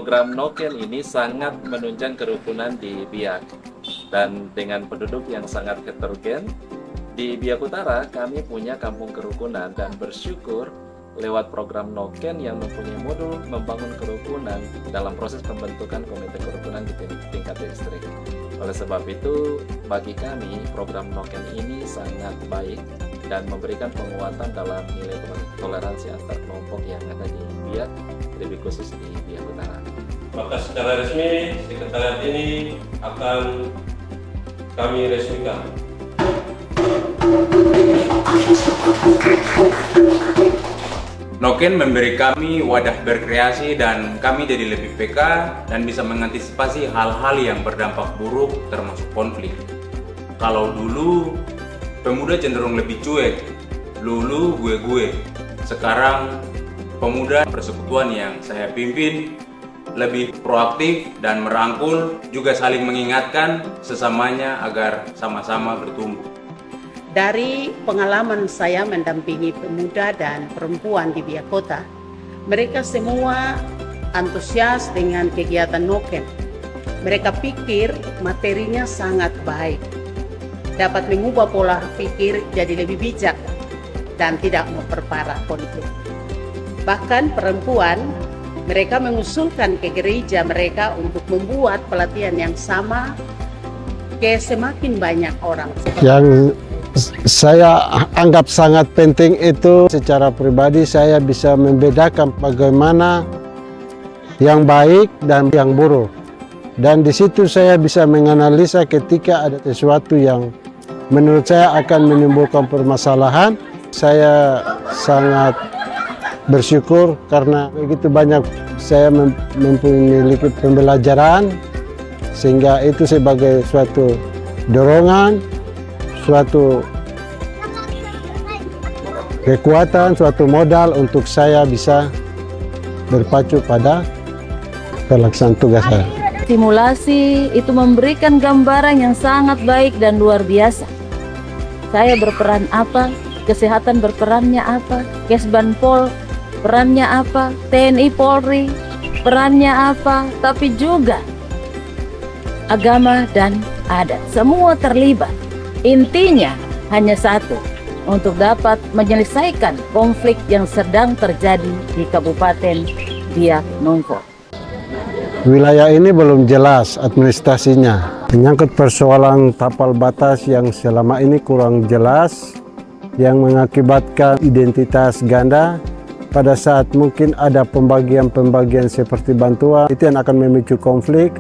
program Noken ini sangat menunjang kerukunan di Biak. Dan dengan penduduk yang sangat heterogen, di Biak Utara kami punya kampung kerukunan dan bersyukur lewat program Noken yang mempunyai modul membangun kerukunan dalam proses pembentukan komite kerukunan di tingkat distrik. Oleh sebab itu, bagi kami program Noken ini sangat baik dan memberikan penguatan dalam nilai toleransi antar kelompok yang ada di Biak, lebih khusus di Biak Utara. Maka secara resmi, sekretariat ini akan kami resmikan. Noken memberi kami wadah berkreasi dan kami jadi lebih peka dan bisa mengantisipasi hal-hal yang berdampak buruk termasuk konflik. Kalau dulu pemuda cenderung lebih cuek, lulu gue. Sekarang pemuda persekutuan yang saya pimpin lebih proaktif dan merangkul, juga saling mengingatkan sesamanya agar sama-sama bertumbuh. Dari pengalaman saya mendampingi pemuda dan perempuan di Biak Kota, mereka semua antusias dengan kegiatan Noken. Mereka pikir materinya sangat baik, dapat mengubah pola pikir jadi lebih bijak dan tidak memperparah konflik. Bahkan perempuan, mereka mengusulkan ke gereja mereka untuk membuat pelatihan yang sama ke semakin banyak orang. Yang saya anggap sangat penting itu secara pribadi saya bisa membedakan bagaimana yang baik dan yang buruk. Dan di situ saya bisa menganalisa ketika ada sesuatu yang menurut saya akan menimbulkan permasalahan. Saya sangat bersyukur karena begitu banyak saya memiliki pembelajaran, sehingga itu sebagai suatu dorongan, suatu kekuatan, suatu modal untuk saya bisa berpacu pada pelaksanaan tugas saya. Simulasi itu memberikan gambaran yang sangat baik dan luar biasa. Saya berperan apa, kesehatan berperannya apa, Kesbanpol perannya apa, TNI Polri perannya apa, tapi juga agama dan adat, semua terlibat. Intinya hanya satu, untuk dapat menyelesaikan konflik yang sedang terjadi di Kabupaten Biak Numfor. Wilayah ini belum jelas administrasinya, menyangkut persoalan tapal batas yang selama ini kurang jelas, yang mengakibatkan identitas ganda. Pada saat mungkin ada pembagian-pembagian seperti bantuan, itu yang akan memicu konflik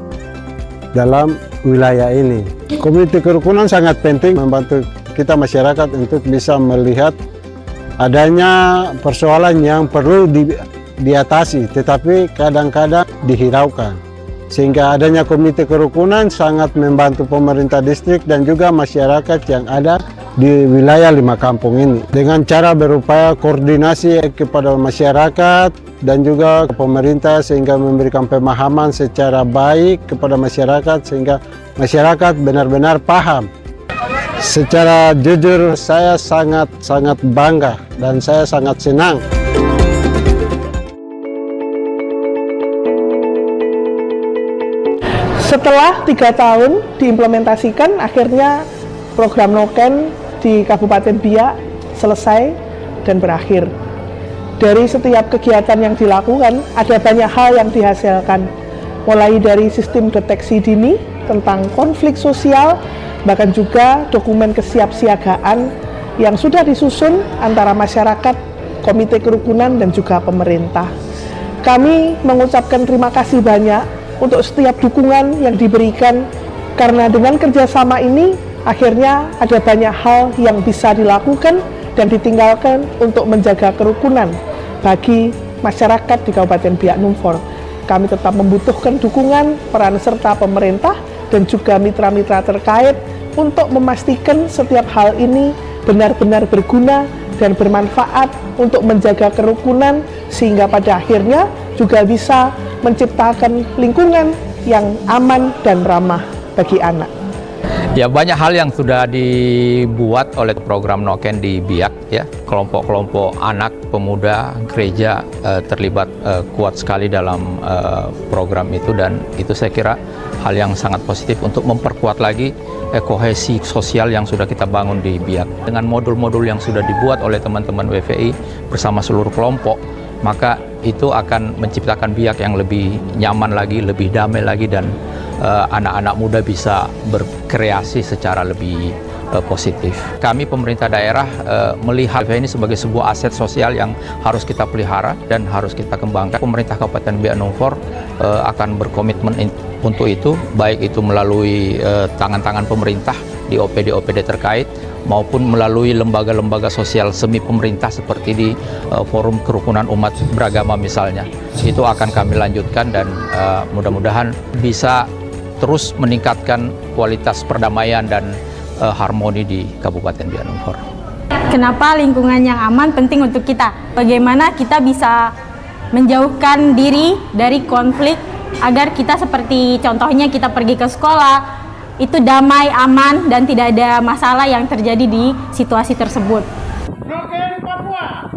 dalam wilayah ini. Komite kerukunan sangat penting membantu kita masyarakat untuk bisa melihat adanya persoalan yang perlu diatasi, tetapi kadang-kadang dihiraukan. Sehingga adanya komite kerukunan sangat membantu pemerintah distrik dan juga masyarakat yang ada di wilayah 5 kampung ini. Dengan cara berupaya koordinasi kepada masyarakat dan juga pemerintah sehingga memberikan pemahaman secara baik kepada masyarakat sehingga masyarakat benar-benar paham. Secara jujur saya sangat bangga dan saya sangat senang. Setelah 3 tahun diimplementasikan, akhirnya program Noken di Kabupaten Biak selesai dan berakhir. Dari setiap kegiatan yang dilakukan, ada banyak hal yang dihasilkan. Mulai dari sistem deteksi dini tentang konflik sosial, bahkan juga dokumen kesiapsiagaan yang sudah disusun antara masyarakat, komite kerukunan, dan juga pemerintah. Kami mengucapkan terima kasih banyak untuk setiap dukungan yang diberikan, karena dengan kerjasama ini akhirnya ada banyak hal yang bisa dilakukan dan ditinggalkan untuk menjaga kerukunan bagi masyarakat di Kabupaten Biak Numfor. Kami tetap membutuhkan dukungan, peran serta pemerintah dan juga mitra-mitra terkait untuk memastikan setiap hal ini benar-benar berguna dan bermanfaat untuk menjaga kerukunan, sehingga pada akhirnya juga bisa menciptakan lingkungan yang aman dan ramah bagi anak. Ya, banyak hal yang sudah dibuat oleh program Noken di Biak, ya. Kelompok-kelompok anak, pemuda, gereja terlibat kuat sekali dalam program itu, dan itu saya kira hal yang sangat positif untuk memperkuat lagi kohesi sosial yang sudah kita bangun di Biak. Dengan modul-modul yang sudah dibuat oleh teman-teman WVI bersama seluruh kelompok, maka itu akan menciptakan Biak yang lebih nyaman lagi, lebih damai lagi, dan anak-anak muda bisa berkreasi secara lebih positif. Kami pemerintah daerah melihat ini sebagai sebuah aset sosial yang harus kita pelihara dan harus kita kembangkan. Pemerintah Kabupaten Biak Numfor akan berkomitmen untuk itu, baik itu melalui tangan-tangan pemerintah di OPD-OPD terkait, maupun melalui lembaga-lembaga sosial semi pemerintah seperti di Forum Kerukunan Umat Beragama misalnya. Itu akan kami lanjutkan, dan mudah-mudahan bisa terus meningkatkan kualitas perdamaian dan harmoni di Kabupaten Biak Numfor. Kenapa lingkungan yang aman penting untuk kita? Bagaimana kita bisa menjauhkan diri dari konflik agar kita, seperti contohnya kita pergi ke sekolah, itu damai, aman, dan tidak ada masalah yang terjadi di situasi tersebut. Noken Papua!